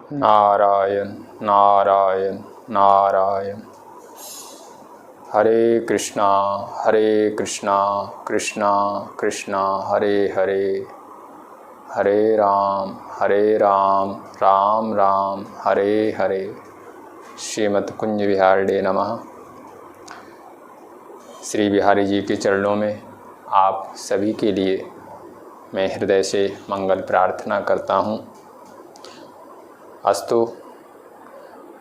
नारायण नारायण नारायण। हरे कृष्णा कृष्णा कृष्णा हरे हरे, हरे राम राम राम हरे हरे। श्रीमद् कुंज विहारिणे नमः। श्री बिहारी जी के चरणों में आप सभी के लिए मैं हृदय से मंगल प्रार्थना करता हूँ। अस्तु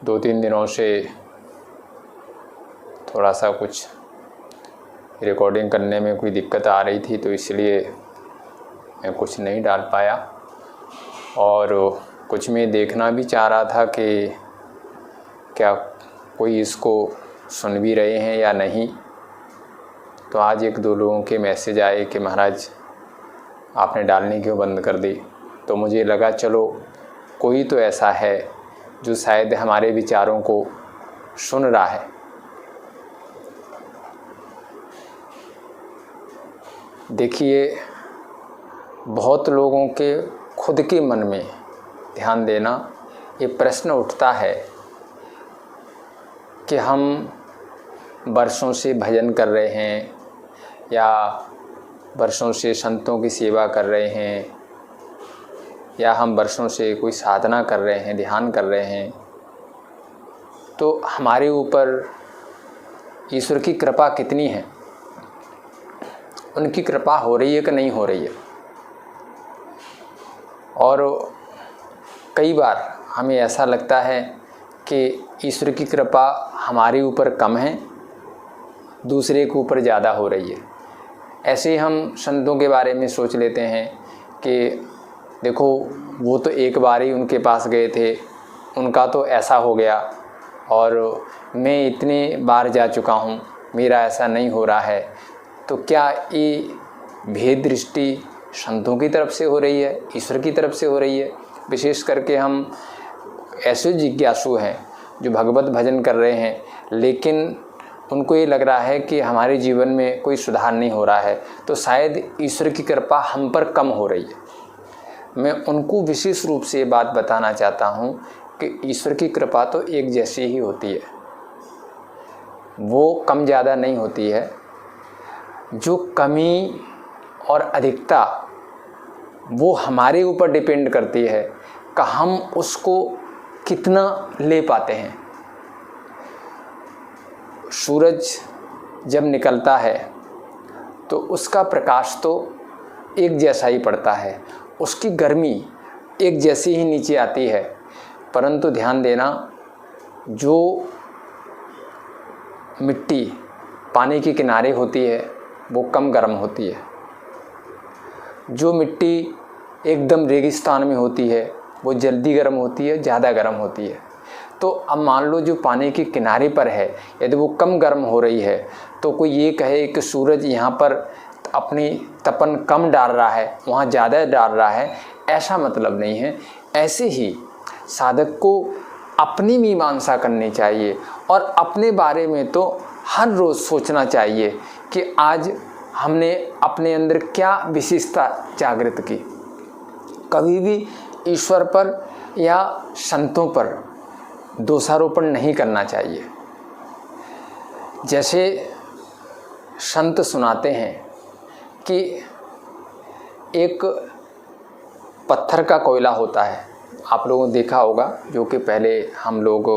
2-3 दिनों से थोड़ा सा कुछ रिकॉर्डिंग करने में कोई दिक्कत आ रही थी, तो इसलिए मैं कुछ नहीं डाल पाया। और कुछ मैं देखना भी चाह रहा था कि क्या कोई इसको सुन भी रहे हैं या नहीं। तो आज 1-2 लोगों के मैसेज आए कि महाराज आपने डालनी क्यों बंद कर दी। तो मुझे लगा चलो कोई तो ऐसा है जो शायद हमारे विचारों को सुन रहा है। देखिए, बहुत लोगों के खुद के मन में ध्यान देना, ये प्रश्न उठता है कि हम वर्षों से भजन कर रहे हैं या वर्षों से संतों की सेवा कर रहे हैं या हम वर्षों से कोई साधना कर रहे हैं, ध्यान कर रहे हैं, तो हमारे ऊपर ईश्वर की कृपा कितनी है, उनकी कृपा हो रही है कि नहीं हो रही है। और कई बार हमें ऐसा लगता है कि ईश्वर की कृपा हमारे ऊपर कम है, दूसरे के ऊपर ज़्यादा हो रही है। ऐसे ही हम संतों के बारे में सोच लेते हैं कि देखो वो तो एक बार ही उनके पास गए थे, उनका तो ऐसा हो गया, और मैं इतने बार जा चुका हूँ, मेरा ऐसा नहीं हो रहा है। तो क्या ये भेद दृष्टि संतों की तरफ से हो रही है, ईश्वर की तरफ से हो रही है? विशेष करके हम ऐसे जिज्ञासु हैं जो भगवत भजन कर रहे हैं, लेकिन उनको ये लग रहा है कि हमारे जीवन में कोई सुधार नहीं हो रहा है, तो शायद ईश्वर की कृपा हम पर कम हो रही है। मैं उनको विशेष रूप से ये बात बताना चाहता हूँ कि ईश्वर की कृपा तो एक जैसी ही होती है, वो कम ज़्यादा नहीं होती है। जो कमी और अधिकता वो हमारे ऊपर डिपेंड करती है कि हम उसको कितना ले पाते हैं। सूरज जब निकलता है तो उसका प्रकाश तो एक जैसा ही पड़ता है, उसकी गर्मी एक जैसी ही नीचे आती है, परंतु ध्यान देना, जो मिट्टी पानी के किनारे होती है वो कम गर्म होती है, जो मिट्टी एकदम रेगिस्तान में होती है वो जल्दी गर्म होती है, ज़्यादा गर्म होती है। तो अब मान लो जो पानी के किनारे पर है, यदि वो कम गर्म हो रही है, तो कोई ये कहे कि सूरज यहाँ पर अपनी तपन कम डाल रहा है, वहाँ ज़्यादा डाल रहा है, ऐसा मतलब नहीं है। ऐसे ही साधक को अपनी मीमांसा करनी चाहिए और अपने बारे में तो हर रोज़ सोचना चाहिए कि आज हमने अपने अंदर क्या विशेषता जागृत की। कभी भी ईश्वर पर या संतों पर दोषारोपण नहीं करना चाहिए। जैसे संत सुनाते हैं कि एक पत्थर का कोयला होता है, आप लोगों ने देखा होगा, जो कि पहले हम लोग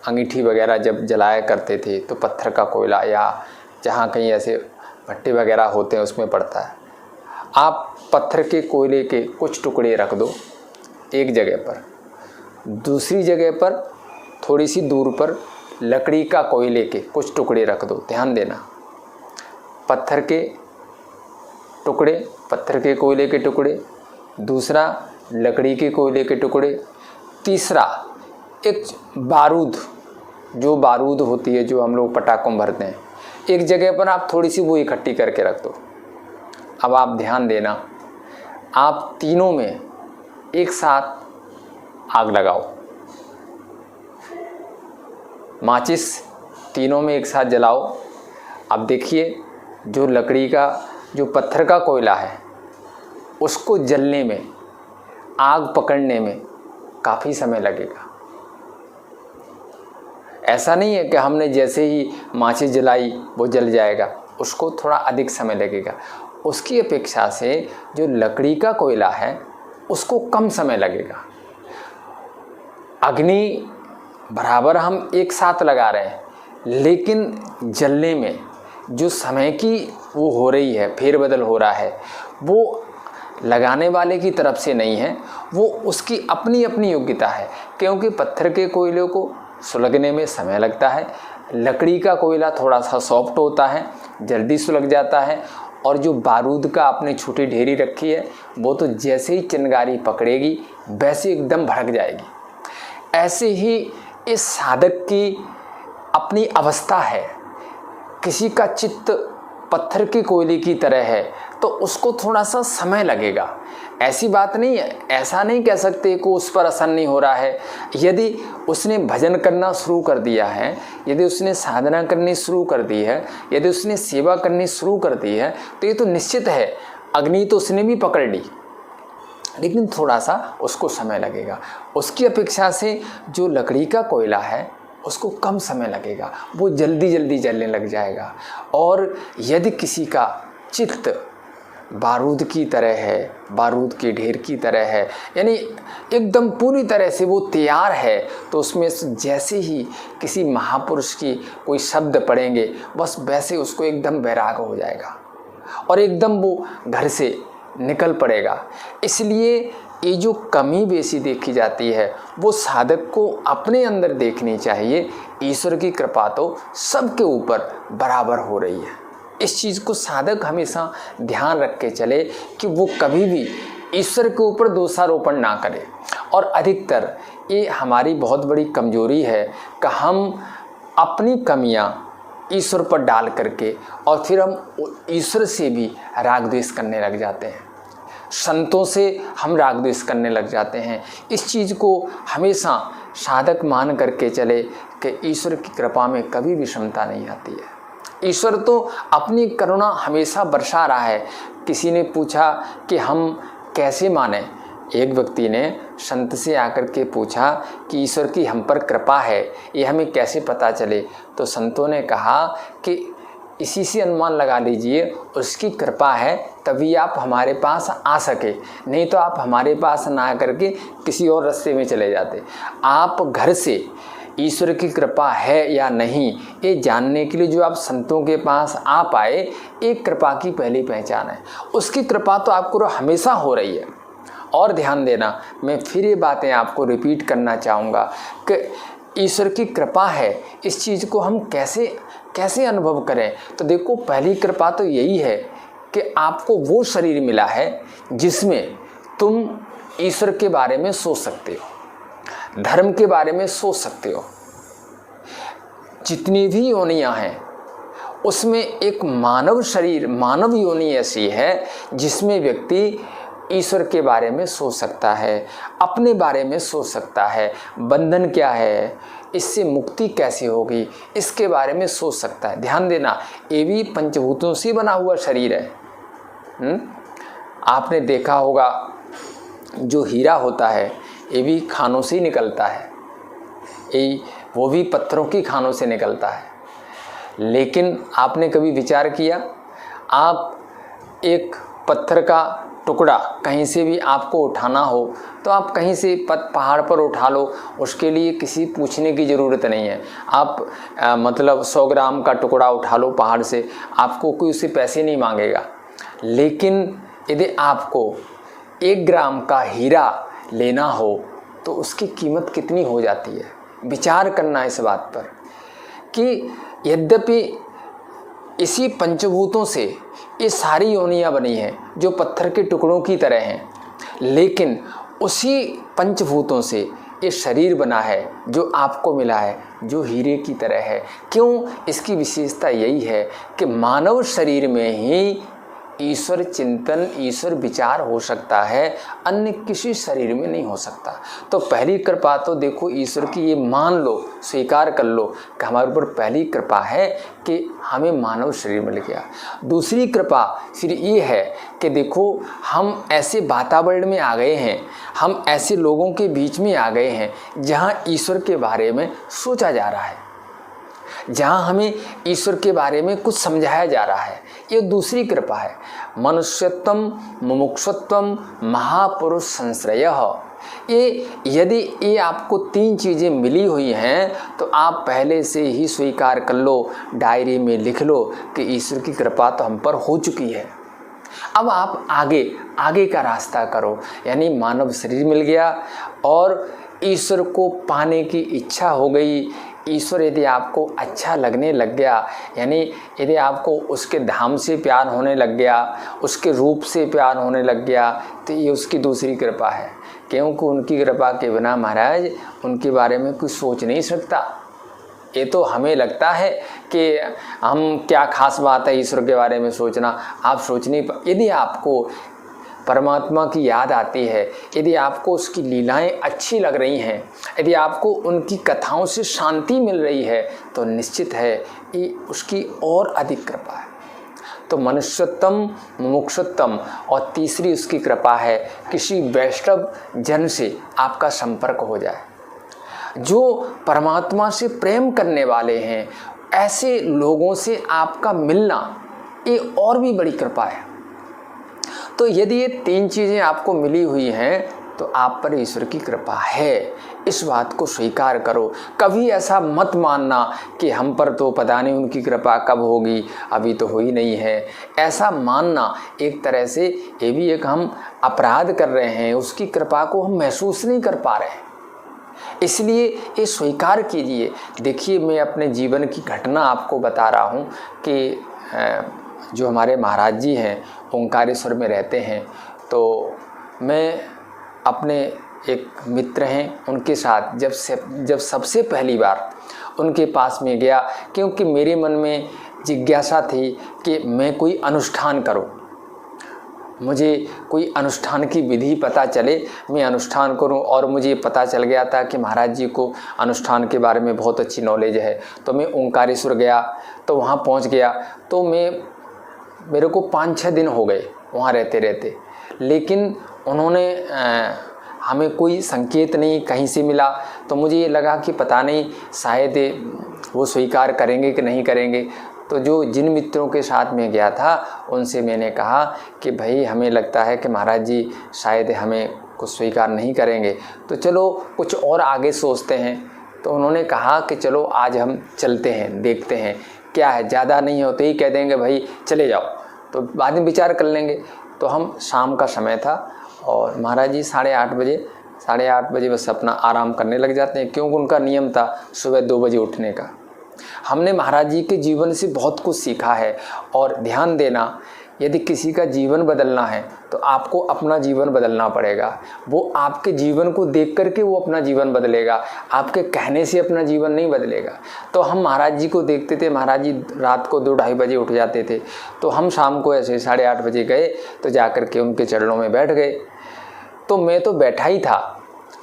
अंगीठी वगैरह जब जलाया करते थे तो पत्थर का कोयला या जहाँ कहीं ऐसे भट्टे वगैरह होते हैं उसमें पड़ता है। आप पत्थर के कोयले के कुछ टुकड़े रख दो एक जगह पर, दूसरी जगह पर थोड़ी सी दूर पर लकड़ी का कोयले के कुछ टुकड़े रख दो। ध्यान देना, पत्थर के टुकड़े, पत्थर के कोयले के टुकड़े, दूसरा लकड़ी के कोयले के टुकड़े, तीसरा एक बारूद, जो बारूद होती है जो हम लोग पटाखों में भरते हैं, एक जगह पर आप थोड़ी सी वो इकट्ठी करके रख दो। अब आप ध्यान देना, आप तीनों में एक साथ आग लगाओ, माचिस तीनों में एक साथ जलाओ। अब देखिए, जो लकड़ी का, जो पत्थर का कोयला है, उसको जलने में, आग पकड़ने में काफ़ी समय लगेगा। ऐसा नहीं है कि हमने जैसे ही माचिस जलाई वो जल जाएगा, उसको थोड़ा अधिक समय लगेगा। उसकी अपेक्षा से जो लकड़ी का कोयला है उसको कम समय लगेगा। अग्नि बराबर हम एक साथ लगा रहे हैं, लेकिन जलने में जो समय की वो हो रही है, फेरबदल हो रहा है, वो लगाने वाले की तरफ से नहीं है, वो उसकी अपनी अपनी योग्यता है। क्योंकि पत्थर के कोयले को सुलगने में समय लगता है, लकड़ी का कोयला थोड़ा सा सॉफ्ट होता है, जल्दी सुलग जाता है। और जो बारूद का आपने छोटी ढेरी रखी है वो तो जैसे ही चिंगारी पकड़ेगी वैसे एकदम भड़क जाएगी। ऐसे ही इस साधक की अपनी अवस्था है। किसी का चित्त पत्थर के कोयले की तरह है तो उसको थोड़ा सा समय लगेगा। ऐसी बात नहीं है, ऐसा नहीं कह सकते कि उस पर असर नहीं हो रहा है। यदि उसने भजन करना शुरू कर दिया है, यदि उसने साधना करनी शुरू कर दी है, यदि उसने सेवा करनी शुरू कर दी है, तो ये तो निश्चित है अग्नि तो उसने भी पकड़ ली, लेकिन थोड़ा सा उसको समय लगेगा। उसकी अपेक्षा से जो लकड़ी का कोयला है उसको कम समय लगेगा, वो जल्दी जल्दी जलने लग जाएगा। और यदि किसी का चित्त बारूद की तरह है, बारूद के ढेर की तरह है, यानी एकदम पूरी तरह से वो तैयार है, तो उसमें जैसे ही किसी महापुरुष की कोई शब्द पढ़ेंगे बस वैसे उसको एकदम वैराग हो जाएगा और एकदम वो घर से निकल पड़ेगा। इसलिए ये जो कमी बेसी देखी जाती है वो साधक को अपने अंदर देखनी चाहिए। ईश्वर की कृपा तो सबके ऊपर बराबर हो रही है। इस चीज़ को साधक हमेशा ध्यान रख के चले कि वो कभी भी ईश्वर के ऊपर दोषारोपण ना करे। और अधिकतर ये हमारी बहुत बड़ी कमजोरी है कि हम अपनी कमियां ईश्वर पर डाल करके और फिर हम ईश्वर से भी राग द्वेष करने लग जाते हैं, संतों से हम राग द्वेष करने लग जाते हैं। इस चीज़ को हमेशा साधक मान करके चले कि ईश्वर की कृपा में कभी विषमता नहीं आती है। ईश्वर तो अपनी करुणा हमेशा बरसा रहा है। किसी ने पूछा कि हम कैसे माने, एक व्यक्ति ने संत से आकर के पूछा कि ईश्वर की हम पर कृपा है, ये हमें कैसे पता चले। तो संतों ने कहा कि इसी से अनुमान लगा लीजिए उसकी कृपा है तभी आप हमारे पास आ सके, नहीं तो आप हमारे पास ना आकर के किसी और रास्ते में चले जाते। आप घर से ईश्वर की कृपा है या नहीं ये जानने के लिए जो आप संतों के पास आ पाए, एक कृपा की पहली पहचान है। उसकी कृपा तो आपको हमेशा हो रही है। और ध्यान देना, मैं फिर ये बातें आपको रिपीट करना चाहूँगा कि ईश्वर की कृपा है, इस चीज़ को हम कैसे अनुभव करें। तो देखो, पहली कृपा तो यही है कि आपको वो शरीर मिला है जिसमें तुम ईश्वर के बारे में सोच सकते हो, धर्म के बारे में सोच सकते हो। जितनी भी योनियां हैं उसमें एक मानव शरीर, मानव योनि ऐसी है जिसमें व्यक्ति ईश्वर के बारे में सोच सकता है, अपने बारे में सोच सकता है, बंधन क्या है, इससे मुक्ति कैसे होगी, इसके बारे में सोच सकता है। ध्यान देना, ये भी पंचभूतों से बना हुआ शरीर है। आपने देखा होगा जो हीरा होता है ये भी खानों से ही निकलता है, ये वो भी पत्थरों की खानों से निकलता है। लेकिन आपने कभी विचार किया, आप एक पत्थर का टुकड़ा कहीं से भी आपको उठाना हो तो आप कहीं से पहाड़ पर उठा लो, उसके लिए किसी पूछने की ज़रूरत नहीं है। आप मतलब 100 ग्राम का टुकड़ा उठा लो पहाड़ से, आपको कोई उससे पैसे नहीं मांगेगा। लेकिन यदि आपको 1 ग्राम का हीरा लेना हो तो उसकी कीमत कितनी हो जाती है। विचार करना इस बात पर कि यद्यपि इसी पंचभूतों से ये सारी योनियाँ बनी हैं जो पत्थर के टुकड़ों की तरह हैं, लेकिन उसी पंचभूतों से ये शरीर बना है जो आपको मिला है जो हीरे की तरह है। क्यों? इसकी विशेषता यही है कि मानव शरीर में ही ईश्वर चिंतन, ईश्वर विचार हो सकता है, अन्य किसी शरीर में नहीं हो सकता। तो पहली कृपा तो देखो ईश्वर की, ये मान लो, स्वीकार कर लो कि हमारे ऊपर पहली कृपा है कि हमें मानव शरीर मिल गया। दूसरी कृपा फिर ये है कि देखो हम ऐसे वातावरण में आ गए हैं, हम ऐसे लोगों के बीच में आ गए हैं जहाँ ईश्वर के बारे में सोचा जा रहा है, जहाँ हमें ईश्वर के बारे में कुछ समझाया जा रहा है। ये दूसरी कृपा है। मनुष्यत्वम, मुमुक्षुत्वम, महापुरुष संश्रयः। ये यदि ये आपको तीन चीज़ें मिली हुई हैं तो आप पहले से ही स्वीकार कर लो, डायरी में लिख लो कि ईश्वर की कृपा तो हम पर हो चुकी है। अब आप आगे का रास्ता करो, यानी मानव शरीर मिल गया और ईश्वर को पाने की इच्छा हो गई। ईश्वर यदि आपको अच्छा लगने लग गया, यानी यदि आपको उसके धाम से प्यार होने लग गया, उसके रूप से प्यार होने लग गया, तो ये उसकी दूसरी कृपा है। क्योंकि उनकी कृपा के बिना महाराज उनके बारे में कुछ सोच नहीं सकता। ये तो हमें लगता है कि हम क्या खास बात है ईश्वर के बारे में सोचना, आप सोच नहीं यदि आपको परमात्मा की याद आती है, यदि आपको उसकी लीलाएं अच्छी लग रही हैं, यदि आपको उनकी कथाओं से शांति मिल रही है, तो निश्चित है ये उसकी और अधिक कृपा है। तो मनुष्योत्तम, मुमुक्षुत्तम, और तीसरी उसकी कृपा है किसी वैष्णव जन से आपका संपर्क हो जाए, जो परमात्मा से प्रेम करने वाले हैं। ऐसे लोगों से आपका मिलना ये और भी बड़ी कृपा है। तो यदि ये तीन चीज़ें आपको मिली हुई हैं तो आप पर ईश्वर की कृपा है, इस बात को स्वीकार करो। कभी ऐसा मत मानना कि हम पर तो पता नहीं उनकी कृपा कब होगी, अभी तो हुई नहीं है। ऐसा मानना एक तरह से ये भी एक हम अपराध कर रहे हैं, उसकी कृपा को हम महसूस नहीं कर पा रहे हैं। इसलिए ये स्वीकार कीजिए। देखिए मैं अपने जीवन की घटना आपको बता रहा हूँ कि जो हमारे महाराज जी हैं ओंकारेश्वर में रहते हैं, तो मैं अपने एक मित्र हैं उनके साथ जब सबसे पहली बार उनके पास में गया, क्योंकि मेरे मन में जिज्ञासा थी कि मैं कोई अनुष्ठान करूं, मुझे कोई अनुष्ठान की विधि पता चले, मैं अनुष्ठान करूं। और मुझे पता चल गया था कि महाराज जी को अनुष्ठान के बारे में बहुत अच्छी नॉलेज है। तो मैं ओंकारेश्वर गया, तो वहाँ पहुँच गया, तो मेरे को 5-6 दिन हो गए वहाँ रहते रहते, लेकिन उन्होंने हमें कोई संकेत नहीं कहीं से मिला। तो मुझे ये लगा कि पता नहीं शायद वो स्वीकार करेंगे कि नहीं करेंगे। तो जिन मित्रों के साथ में गया था उनसे मैंने कहा कि भाई हमें लगता है कि महाराज जी शायद हमें कुछ स्वीकार नहीं करेंगे, तो चलो कुछ और आगे सोचते हैं। तो उन्होंने कहा कि चलो आज हम चलते हैं, देखते हैं क्या है, ज़्यादा नहीं हो तो ही कह देंगे भाई चले जाओ, तो बाद में विचार कर लेंगे। तो हम शाम का समय था और महाराज जी 8:30 बजे बस अपना आराम करने लग जाते हैं, क्योंकि उनका नियम था सुबह 2 बजे उठने का। हमने महाराज जी के जीवन से बहुत कुछ सीखा है। और ध्यान देना, यदि किसी का जीवन बदलना है तो आपको अपना जीवन बदलना पड़ेगा। वो आपके जीवन को देख करके वो अपना जीवन बदलेगा, आपके कहने से अपना जीवन नहीं बदलेगा। तो हम महाराज जी को देखते थे, महाराज जी रात को 2-2:30 बजे उठ जाते थे, तो हम शाम को ऐसे 8:30 बजे गए, तो जा कर के उनके चरणों में बैठ गए। तो मैं तो बैठा ही था,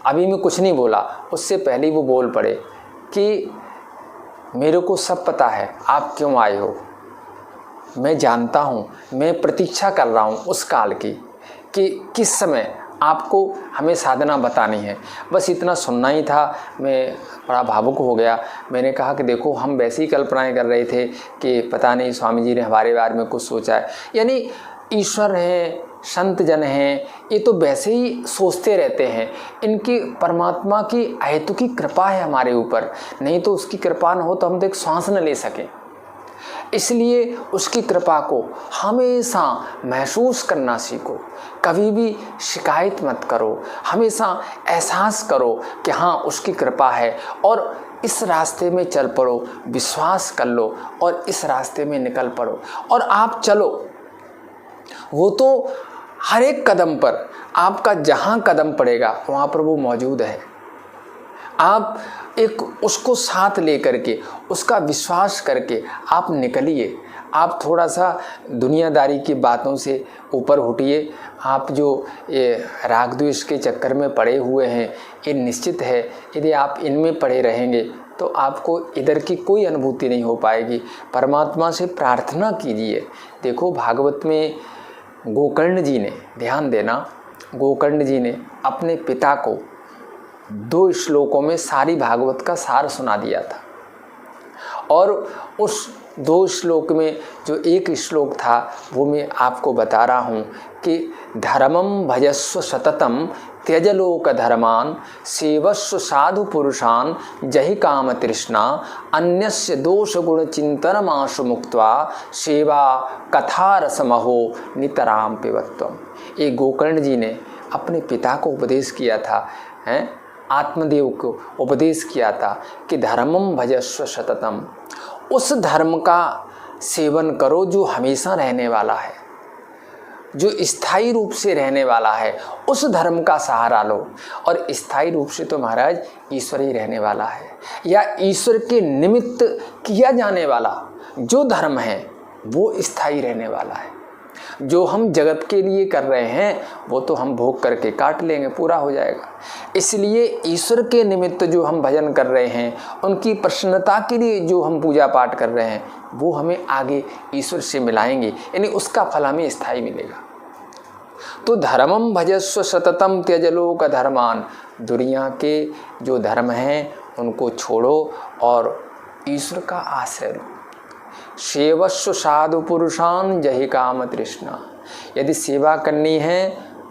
अभी मैं कुछ नहीं बोला, उससे पहले वो बोल पड़े कि मेरे को सब पता है आप क्यों आए हो, मैं जानता हूँ, मैं प्रतीक्षा कर रहा हूँ उस काल की कि किस समय आपको हमें साधना बतानी है। बस इतना सुनना ही था। मैं बड़ा भावुक हो गया। मैंने कहा कि देखो हम वैसी कल्पनाएं कर रहे थे कि पता नहीं स्वामी जी ने हमारे बारे में कुछ सोचा है, यानी ईश्वर हैं, संत जन हैं, ये तो वैसे ही सोचते रहते हैं। इनकी परमात्मा की अहेतुकी कृपा है हमारे ऊपर, नहीं तो उसकी कृपा न हो तो हम तो एक श्वास न ले सकें। इसलिए उसकी कृपा को हमेशा महसूस करना सीखो, कभी भी शिकायत मत करो, हमेशा एहसास करो कि हाँ उसकी कृपा है, और इस रास्ते में चल पड़ो, विश्वास कर लो और इस रास्ते में निकल पड़ो और आप चलो। वो तो हर एक कदम पर आपका जहाँ कदम पड़ेगा वहाँ पर वो मौजूद है। आप एक उसको साथ लेकर के, उसका विश्वास करके आप निकलिए, आप थोड़ा सा दुनियादारी की बातों से ऊपर उठिए। आप जो ये राग द्वेष के चक्कर में पड़े हुए हैं, ये निश्चित है यदि आप इनमें पड़े रहेंगे तो आपको इधर की कोई अनुभूति नहीं हो पाएगी। परमात्मा से प्रार्थना कीजिए। देखो भागवत में गोकर्ण जी ने, ध्यान देना, गोकर्ण जी ने अपने पिता को 2 श्लोकों में सारी भागवत का सार सुना दिया था। और उस 2 श्लोक में जो एक श्लोक था वो मैं आपको बता रहा हूँ कि धर्मम भजस्व सततम त्यजलोक धर्मान सेवस्व साधु पुरुषान जहि काम तृष्णा अन्यस्य दोष गुण चिंतन आशु मुक्त्वा सेवा कथा रसमहो नितराम पिबत्वम। ये गोकर्ण जी ने अपने पिता को उपदेश किया था, हैं, आत्मदेव को उपदेश किया था कि धर्मम भजस्व सततम, उस धर्म का सेवन करो जो हमेशा रहने वाला है, जो स्थायी रूप से रहने वाला है, उस धर्म का सहारा लो। और स्थायी रूप से तो महाराज ईश्वर ही रहने वाला है, या ईश्वर के निमित्त किया जाने वाला जो धर्म है वो स्थायी रहने वाला है। जो हम जगत के लिए कर रहे हैं वो तो हम भोग करके काट लेंगे, पूरा हो जाएगा। इसलिए ईश्वर के निमित्त जो हम भजन कर रहे हैं, उनकी प्रसन्नता के लिए जो हम पूजा पाठ कर रहे हैं, वो हमें आगे ईश्वर से मिलाएंगे, यानी उसका फल हमें स्थायी मिलेगा। तो धर्मम भजस्व सततम त्यजलोक धर्मान, दुनिया के जो धर्म हैं उनको छोड़ो और ईश्वर का आश्रय लो। सेवस्व साधु पुरुषान जहि काम तृष्णा, यदि सेवा करनी है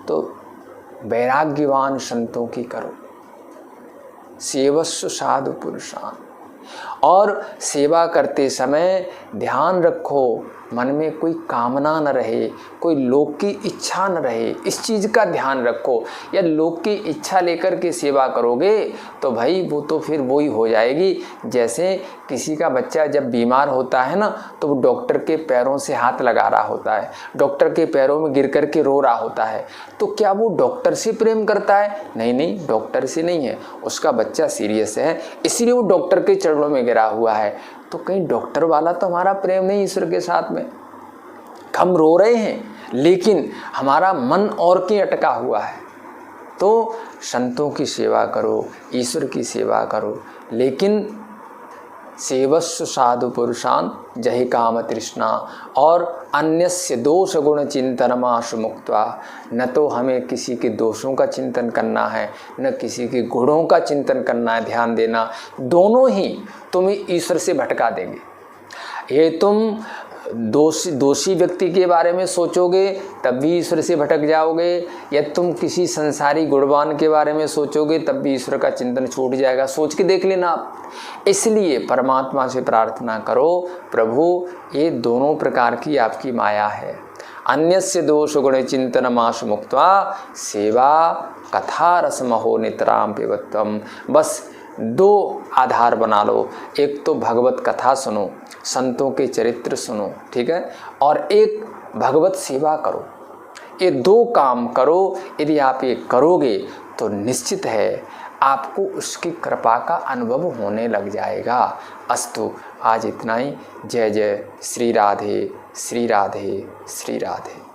तो वैराग्यवान संतों की करो। सेवस्व साधु पुरुषान, और सेवा करते समय ध्यान रखो मन में कोई कामना न रहे, कोई लोक की इच्छा न रहे, इस चीज़ का ध्यान रखो। या लोक की इच्छा लेकर के सेवा करोगे तो भाई वो तो फिर वही हो जाएगी, जैसे किसी का बच्चा जब बीमार होता है ना तो वो डॉक्टर के पैरों से हाथ लगा रहा होता है, डॉक्टर के पैरों में गिर कर के रो रहा होता है, तो क्या वो डॉक्टर से प्रेम करता है? नहीं नहीं, डॉक्टर से नहीं है, उसका बच्चा सीरियस है इसलिए वो डॉक्टर के चरणों में गिरा हुआ है। तो कहीं डॉक्टर वाला तो हमारा प्रेम नहीं ईश्वर के साथ में। हम रो रहे हैं लेकिन हमारा मन और कहीं अटका हुआ है। तो संतों की सेवा करो, ईश्वर की सेवा करो, लेकिन सेवस्व साधु पुरुषान जहि काम तृष्णा, और अन्यस्य दोष गुण चिंतनमाशु मुक्त्वा, न तो हमें किसी के दोषों का चिंतन करना है न किसी के गुणों का चिंतन करना है। ध्यान देना, दोनों ही तुम्हें ईश्वर से भटका देंगे। ये तुम दोषी व्यक्ति के बारे में सोचोगे तब भी ईश्वर से भटक जाओगे, या तुम किसी संसारी गुणवान के बारे में सोचोगे तब भी ईश्वर का चिंतन छूट जाएगा। सोच के देख लेना आप। इसलिए परमात्मा से प्रार्थना करो, प्रभु ये दोनों प्रकार की आपकी माया है। अन्यस्य दोष गुण चिंतनमाशु मुक्त्वा सेवा कथा रसमहो नितराम पिबत्वम। बस 2 आधार बना लो, एक तो भगवत कथा सुनो, संतों के चरित्र सुनो, ठीक है, और एक भगवत सेवा करो। ये 2 काम करो। यदि आप ये करोगे तो निश्चित है आपको उसकी कृपा का अनुभव होने लग जाएगा। अस्तु, आज इतना ही। जय जय श्री राधे श्री राधे श्री राधे।